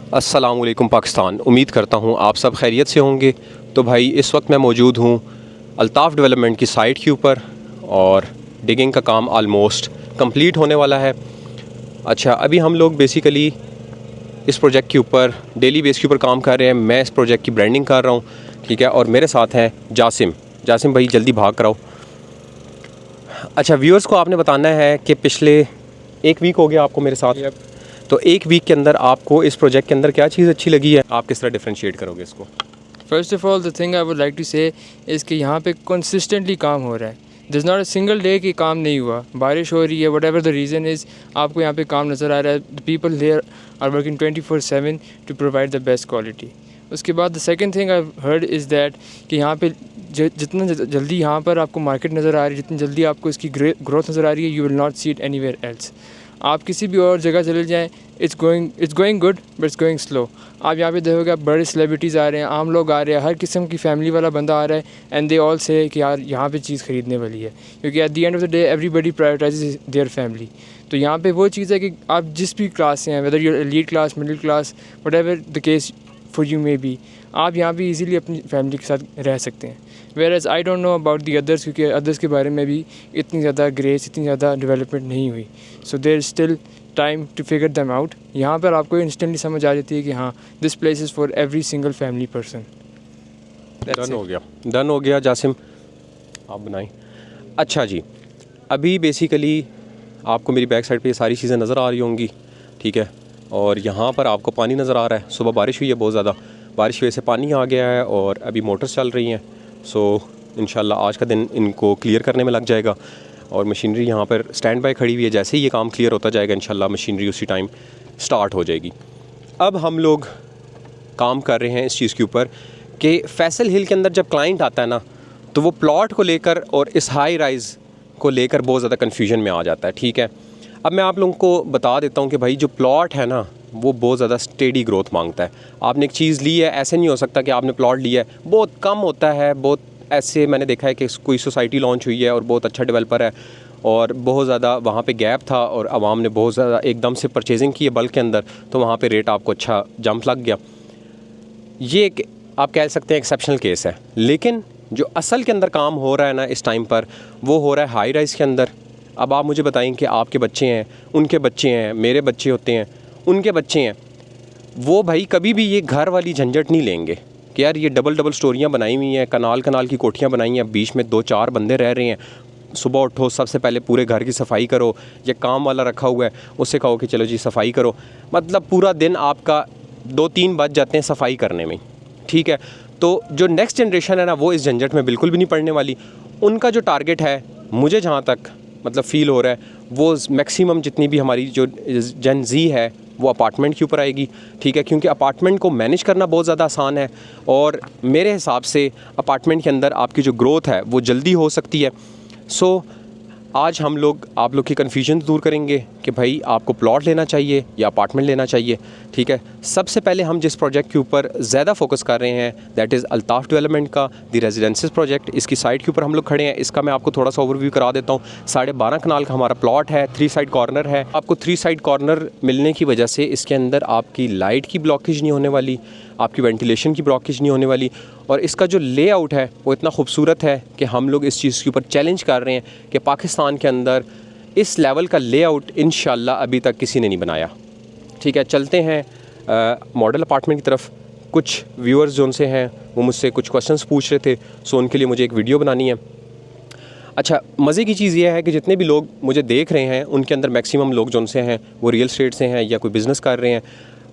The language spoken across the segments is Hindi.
अस्सलामुअलैकुम पाकिस्तान। उम्मीद करता हूँ आप सब खैरियत से होंगे। तो भाई इस वक्त मैं मौजूद हूँ अल्ताफ़ डेवलपमेंट की साइट के ऊपर और डिगिंग का काम आलमोस्ट कंप्लीट होने वाला है। अच्छा, अभी हम लोग बेसिकली इस प्रोजेक्ट के ऊपर डेली बेस के ऊपर काम कर रहे हैं। मैं इस प्रोजेक्ट की ब्रांडिंग कर रहा हूँ, ठीक है। और मेरे साथ हैं जासिम भाई, जल्दी भाग कराओ। अच्छा, व्यूअर्स को आपने बताना है कि पिछले एक वीक हो गया आपको मेरे साथ। तो एक वीक के अंदर आपको इस प्रोजेक्ट के अंदर क्या चीज़ अच्छी लगी है, आप किस तरह डिफरेंशिएट करोगे इसको? First of all the thing I would like to say is कि यहाँ पे कंसिस्टेंटली काम हो रहा है। This not a single day कि काम नहीं हुआ, बारिश हो रही है, whatever the reason is, आपको यहाँ पे काम नज़र आ रहा है। The people there are working 24/7 to provide the best quality. उसके बाद the second thing I heard is that कि यहाँ पे जितना जल्दी यहाँ पर आपको मार्केट नज़र आ रही है, जितनी जल्दी आपको इसकी ग्रोथ नज़र आ रही है, you will not see it anywhere else. आप किसी भी और जगह चले जाएँ, it's going good but it's going slow. आप यहाँ पे देखोगे, आप बड़े सेलिब्रिटीज़ आ रहे हैं, आम लोग आ रहे हैं, हर किस्म की फैमिली वाला बंदा आ रहा है, एंड दे ऑल से कि यार यहाँ पे चीज़ ख़रीदने वाली है, क्योंकि at the end of the day everybody prioritises their family. तो यहाँ पे वो चीज़ है कि आप जिस भी क्लास से हैं, whether you elite class, middle class, what ever the case for you may be, आप यहाँ पे इजीली अपनी फैमिली के साथ रह सकते हैं। Whereas I don't know about the others, क्योंकि अदर्स के बारे में भी इतनी ज़्यादा ग्रेस, इतनी ज़्यादा डेवलपमेंट नहीं हुई। So there still time to figure them out. यहाँ पर आपको इंस्टेंटली समझ आ जाती है कि हाँ, this place is for every single family person. Done हो गया जासिम, आप बनाएं। अच्छा जी, अभी बेसिकली आपको मेरी बैक साइड पे ये सारी चीज़ें नज़र आ रही होंगी, ठीक है। और यहाँ पर आपको पानी नज़र आ रहा है। सुबह बारिश हुई है, बहुत ज़्यादा बारिश की वजह से पानी आ गया है और अभी मोटर्स चल रही हैं। सो इंशाल्लाह आज का दिन इनको क्लियर करने में लग जाएगा और मशीनरी यहाँ पर स्टैंड बाय खड़ी हुई है। जैसे ही ये काम क्लियर होता जाएगा इंशाल्लाह मशीनरी उसी टाइम स्टार्ट हो जाएगी। अब हम लोग काम कर रहे हैं इस चीज़ के ऊपर कि फैसल हिल के अंदर जब क्लाइंट आता है ना, तो वो प्लॉट को लेकर और इस हाई राइज़ को लेकर बहुत ज़्यादा कन्फ्यूजन में आ जाता है, ठीक है। अब मैं आप लोगों को बता देता हूँ कि भाई जो प्लॉट है ना, वो बहुत ज़्यादा स्टेडी ग्रोथ मांगता है। आपने एक चीज़ ली है, ऐसे नहीं हो सकता कि आपने प्लॉट लिया है, बहुत कम होता है। बहुत ऐसे मैंने देखा है कि कोई सोसाइटी लॉन्च हुई है और बहुत अच्छा डेवलपर है और बहुत ज़्यादा वहाँ पे गैप था और आवाम ने बहुत ज़्यादा एकदम से परचेजिंग की है बल्क के अंदर, तो वहाँ पे रेट आपको अच्छा जंप लग गया। ये एक आप कह सकते हैं एक्सेप्शनल केस है। लेकिन जो असल के अंदर काम हो रहा है ना इस टाइम पर, वो हो रहा है हाई राइज़ के अंदर। अब आप मुझे बताएं कि आपके बच्चे हैं, उनके बच्चे हैं, मेरे बच्चे होते हैं, उनके बच्चे हैं, वो भाई कभी भी ये घर वाली झंझट नहीं लेंगे कि यार ये डबल स्टोरियाँ बनाई हुई हैं, कनाल की कोठियाँ बनाई हैं, बीच में 2-4 बंदे रह रहे हैं। सुबह उठो, सबसे पहले पूरे घर की सफाई करो, ये काम वाला रखा हुआ है उससे कहो कि चलो जी सफाई करो, मतलब पूरा दिन आपका 2-3 बज जाते हैं सफाई करने में, ठीक है। तो जो नेक्स्ट जनरेशन है ना, वो इस झंझट में बिल्कुल भी नहीं पड़ने वाली। उनका जो टारगेट है, मुझे जहाँ तक मतलब फ़ील हो रहा है, वो मैक्सिमम जितनी भी हमारी जो जन जी है वो अपार्टमेंट के ऊपर आएगी, ठीक है। क्योंकि अपार्टमेंट को मैनेज करना बहुत ज़्यादा आसान है और मेरे हिसाब से अपार्टमेंट के अंदर आपकी जो ग्रोथ है वो जल्दी हो सकती है। सो आज हम लोग आप लोग की कन्फ्यूजन दूर करेंगे कि भाई आपको प्लॉट लेना चाहिए या अपार्टमेंट लेना चाहिए, ठीक है। सबसे पहले हम जिस प्रोजेक्ट के ऊपर ज़्यादा फोकस कर रहे हैं दैट इज़ अल्ताफ़ डेवलपमेंट का दी रेजिडेंसेस प्रोजेक्ट। इसकी साइट के ऊपर हम लोग खड़े हैं। इसका मैं आपको थोड़ा सा ओवरव्यू करा देता हूँ। 12.5 कनाल का हमारा प्लॉट है, 3 साइड कॉर्नर है। आपको 3 साइड कॉर्नर मिलने की वजह से इसके अंदर आपकी लाइट की ब्लॉकेज नहीं होने वाली, आपकी वेंटिलेशन की ब्लॉकेज नहीं होने वाली। और इसका जो लेआउट है वो इतना खूबसूरत है कि हम लोग इस चीज़ के ऊपर चैलेंज कर रहे हैं कि पाकिस्तान के अंदर इस लेवल का लेआउट इंशाल्लाह अभी तक किसी ने नहीं बनाया, ठीक है। चलते हैं मॉडल अपार्टमेंट की तरफ। कुछ व्यूअर्स जो उनसे हैं वो मुझसे कुछ क्वेश्चंस पूछ रहे थे, सो उनके लिए मुझे एक वीडियो बनानी है। अच्छा, मज़े की चीज़ ये है कि जितने भी लोग मुझे देख रहे हैं उनके अंदर मैक्सिमम लोग जो उनसे हैं वो रियल स्टेट से हैं या कोई बिज़नेस कर रहे हैं।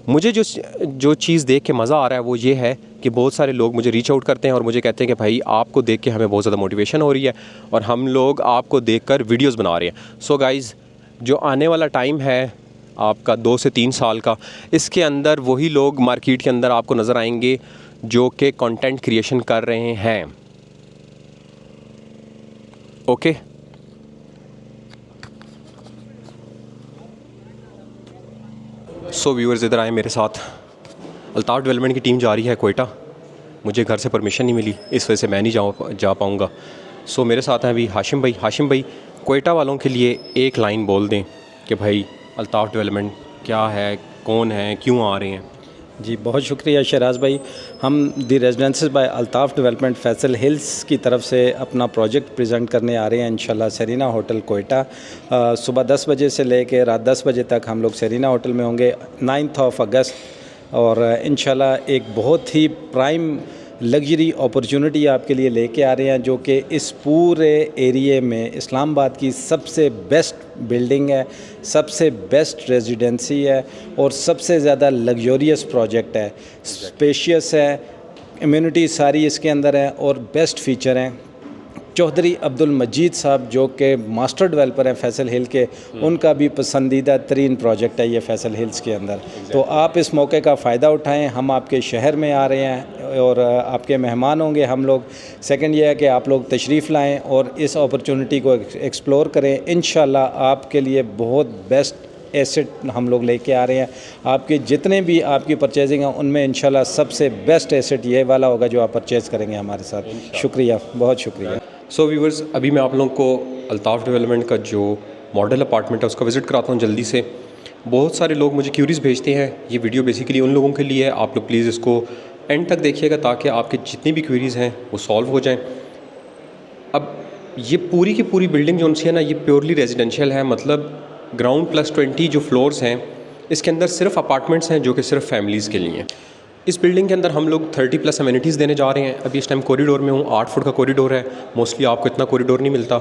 मुझे जो चीज़ देख के मज़ा आ रहा है वो ये है कि बहुत सारे लोग मुझे रीच आउट करते हैं और मुझे कहते हैं कि भाई आपको देख के हमें बहुत ज़्यादा मोटिवेशन हो रही है और हम लोग आपको देखकर वीडियोस बना रहे हैं। सो गाइज़, जो आने वाला टाइम है आपका 2 से 3 साल का, इसके अंदर वही लोग मार्केट के अंदर आपको नज़र आएंगे जो कि कंटेंट क्रिएशन कर रहे हैं, ओके। सो व्यूअर्स, इधर आए मेरे साथ। अल्ताफ़ डेवलपमेंट की टीम जा रही है कोयटा। मुझे घर से परमिशन नहीं मिली, इस वजह से मैं नहीं जा पाऊँगा। सो मेरे साथ हैं अभी हाशिम भाई। कोयटा वालों के लिए एक लाइन बोल दें कि भाई अल्ताफ़ डेवलपमेंट क्या है, कौन है, क्यों आ रहे हैं। जी बहुत शुक्रिया शराज भाई। हम the residences by Altaf development Faisal Hills की तरफ से अपना प्रोजेक्ट प्रेजेंट करने आ रहे हैं इंशाल्लाह सेरीना होटल कोयटा। सुबह 10 बजे से लेके रात 10 बजे तक हम लोग सेरीना होटल में होंगे 9 अगस्त। और इंशाल्लाह एक बहुत ही प्राइम लग्जरी अपॉर्चुनिटी आपके लिए लेके आ रहे हैं, जो कि इस पूरे एरिए में इस्लामाबाद की सबसे बेस्ट बिल्डिंग है, सबसे बेस्ट रेजिडेंसी है और सबसे ज़्यादा लग्जरियस प्रोजेक्ट है। स्पेशियस है, इम्यूनिटी सारी इसके अंदर है और बेस्ट फीचर हैं। चौधरी अब्दुल मजीद साहब जो कि मास्टर डेवलपर हैं फैसल हिल के, उनका भी पसंदीदा तरीन प्रोजेक्ट है ये फैसल हिल्स के अंदर। तो आप इस मौके का फ़ायदा उठाएं। हम आपके शहर में आ रहे हैं और आपके मेहमान होंगे हम लोग। सेकंड ये है कि आप लोग तशरीफ़ लाएं और इस अपॉर्चुनिटी को एक्सप्लोर करें। इंशाल्लाह आपके लिए बहुत बेस्ट एसेट हम लोग लेके आ रहे हैं। आपके जितने भी आपकी परचेजिंग है उनमें इंशाल्लाह सबसे बेस्ट एसेट ये वाला होगा जो आप परचेज़ करेंगे हमारे साथ। शुक्रिया, बहुत शुक्रिया। सो व्यूवर्स, अभी मैं आप लोगों को अल्ताफ़ डेवलपमेंट का जो मॉडल अपार्टमेंट है उसका विज़िट कराता हूँ जल्दी से। बहुत सारे लोग मुझे क्यूरीज़ भेजते हैं। ये वीडियो बेसिकली उन लोगों के लिए है। आप लोग प्लीज़ इसको एंड तक देखिएगा ताकि आपके जितनी भी क्यूरीज़ हैं वो सॉल्व हो जाएं। अब ये पूरी की पूरी बिल्डिंग जो सी है ना, ये प्योरली रेजिडेंशियल है। मतलब ग्राउंड प्लस 20 जो फ्लोर्स हैं, इसके अंदर सिर्फ अपार्टमेंट्स हैं जो कि सिर्फ फैमिलीज़ के लिए हैं। इस बिल्डिंग के अंदर हम लोग 30+ अमेनिटीज़ देने जा रहे हैं। अभी इस टाइम कॉरिडोर में हूँ, 8 फुट का कॉरिडोर है। मोस्टली आपको इतना कॉरिडोर नहीं मिलता।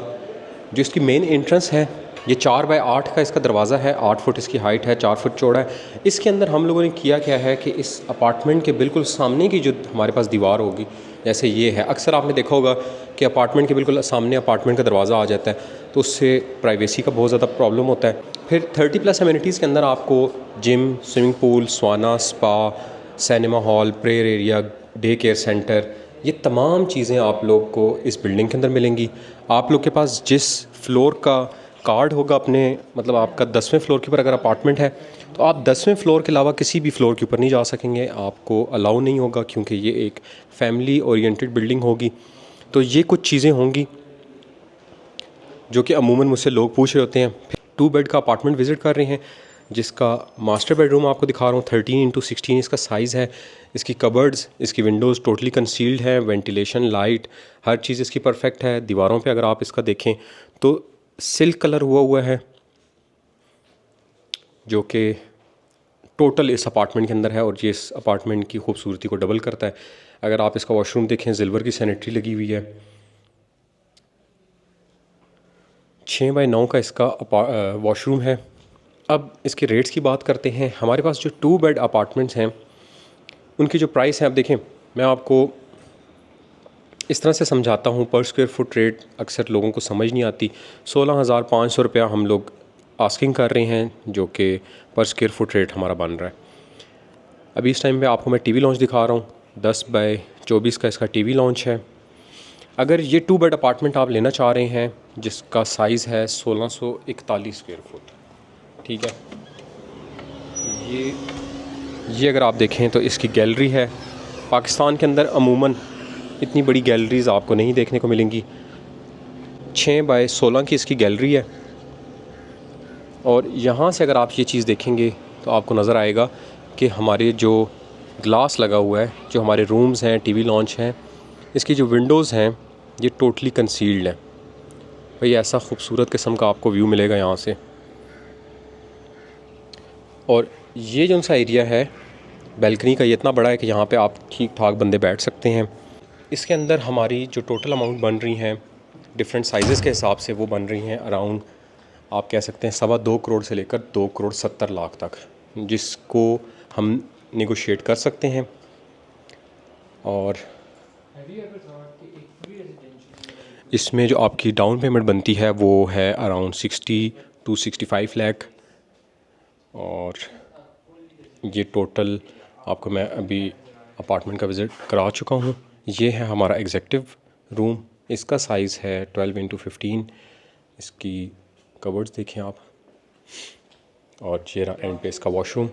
जो इसकी मेन एंट्रेंस है, ये 4 बाय 8 का इसका दरवाज़ा है, 8 फुट इसकी हाइट है, 4 फुट चौड़ा है। इसके अंदर हम लोगों ने किया क्या है कि इस अपार्टमेंट के बिल्कुल सामने की जो हमारे पास दीवार होगी, जैसे ये है, अक्सर आपने देखा होगा कि अपार्टमेंट के बिल्कुल सामने अपार्टमेंट का दरवाज़ा आ जाता है, तो उससे प्राइवेसी का बहुत ज़्यादा प्रॉब्लम होता है। फिर 30+ अमेनिटीज़ के अंदर आपको gym, swimming pool, sauna, spa, cinema hall, prayer area, day care centre, ये तमाम चीज़ें आप लोग को इस बिल्डिंग के अंदर मिलेंगी। आप लोग के पास जिस फ्लोर का कार्ड होगा अपने, मतलब आपका 10वें फ्लोर के ऊपर अगर अपार्टमेंट है तो आप 10वें फ्लोर के अलावा किसी भी फ्लोर के ऊपर नहीं जा सकेंगे, आपको अलाउ नहीं होगा, क्योंकि ये एक फैमिली ओरिएंटेड बिल्डिंग होगी। तो ये कुछ चीज़ें होंगी जो कि अमूमन मुझसे लोग पूछ रहे होते हैं। 2 बेड का अपार्टमेंट विज़िट कर रहे हैं जिसका मास्टर बेडरूम आपको दिखा रहा हूँ। 13x16 इसका साइज़ है। इसकी कबर्ड्स, इसकी विंडोज़ टोटली कंसील्ड है। वेंटिलेशन, लाइट, हर चीज़ इसकी परफेक्ट है। दीवारों पे अगर आप इसका देखें तो सिल्क कलर हुआ है, जो कि टोटल इस अपार्टमेंट के अंदर है और ये इस अपार्टमेंट की खूबसूरती को डबल करता है। अगर आप इसका वॉशरूम देखें, सिल्वर की सैनिटरी लगी हुई है। 6 बाय 9 का इसका वॉशरूम है। अब इसके रेट्स की बात करते हैं। हमारे पास जो 2 बेड अपार्टमेंट्स हैं उनकी जो प्राइस है, अब देखें मैं आपको इस तरह से समझाता हूँ। पर स्क्वायर फुट रेट अक्सर लोगों को समझ नहीं आती। 16,500 रुपया हम लोग आस्किंग कर रहे हैं, जो कि पर स्क्वायर फुट रेट हमारा बन रहा है। अभी इस टाइम पे आपको मैं टीवी लॉन्च दिखा रहा हूँ। 10 बाय 24 का इसका टीवी लॉन्च है। अगर ये 2 बेड अपार्टमेंट आप लेना चाह रहे हैं जिसका साइज़ है 1641 स्क्वायर फुट, ठीक है, ये अगर आप देखें तो इसकी गैलरी है। पाकिस्तान के अंदर अमूमन इतनी बड़ी गैलरीज़ आपको नहीं देखने को मिलेंगी। 6 बाय 16 की इसकी गैलरी है। और यहाँ से अगर आप ये चीज़ देखेंगे तो आपको नज़र आएगा कि हमारे जो ग्लास लगा हुआ है, जो हमारे रूम्स हैं, टीवी लॉन्च हैं, इसकी जो विंडोज़ हैं ये टोटली कंसील्ड है। भाई ऐसा खूबसूरत किस्म का आपको व्यू मिलेगा यहाँ से। और ये जो सा एरिया है बैल्कनी का, ये इतना बड़ा है कि यहाँ पे आप ठीक ठाक बंदे बैठ सकते हैं। इसके अंदर हमारी जो टोटल अमाउंट बन रही हैं डिफरेंट साइज़ के हिसाब से, वो बन रही हैं अराउंड आप कह सकते हैं 2.25 करोड़ से लेकर 2 करोड़ 70 लाख तक, जिसको हम नेगोशिएट कर सकते हैं। और इसमें जो आपकी डाउन पेमेंट बनती है वो है अराउंड 60 to 65 लाख। और ये टोटल आपको मैं अभी अपार्टमेंट का विज़िट करा चुका हूँ। ये है हमारा एग्जेक्टिव रूम। इसका साइज़ है 12x15। इसकी कबर्ड्स देखें आप, और ये रहा एंड पे इसका वॉशरूम।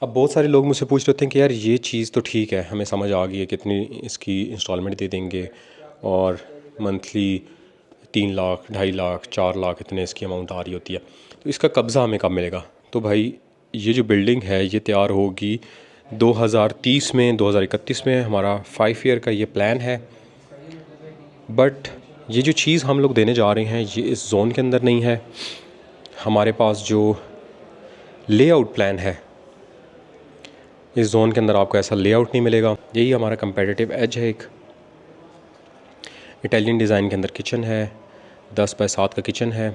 अब बहुत सारे लोग मुझसे पूछ रहे होते हैं कि यार ये चीज़ तो ठीक है, हमें समझ आ गई है, कितनी इसकी इंस्टॉलमेंट दे देंगे और मंथली 3 लाख, 2.5 लाख, 4 लाख इतने इसकी अमाउंट आ रही होती है, तो इसका कब्ज़ा हमें कब मिलेगा? तो भाई ये जो बिल्डिंग है ये तैयार होगी 2030 में, 2031 में। हमारा 5 ईयर का ये प्लान है। बट ये जो चीज़ हम लोग देने जा रहे हैं ये इस जोन के अंदर नहीं है। हमारे पास जो लेआउट प्लान है इस जोन के अंदर आपको ऐसा लेआउट नहीं मिलेगा। यही हमारा कंपेटिटिव एज है। एक इटालियन डिज़ाइन के अंदर किचन है, 10 बाय 7 का किचन है।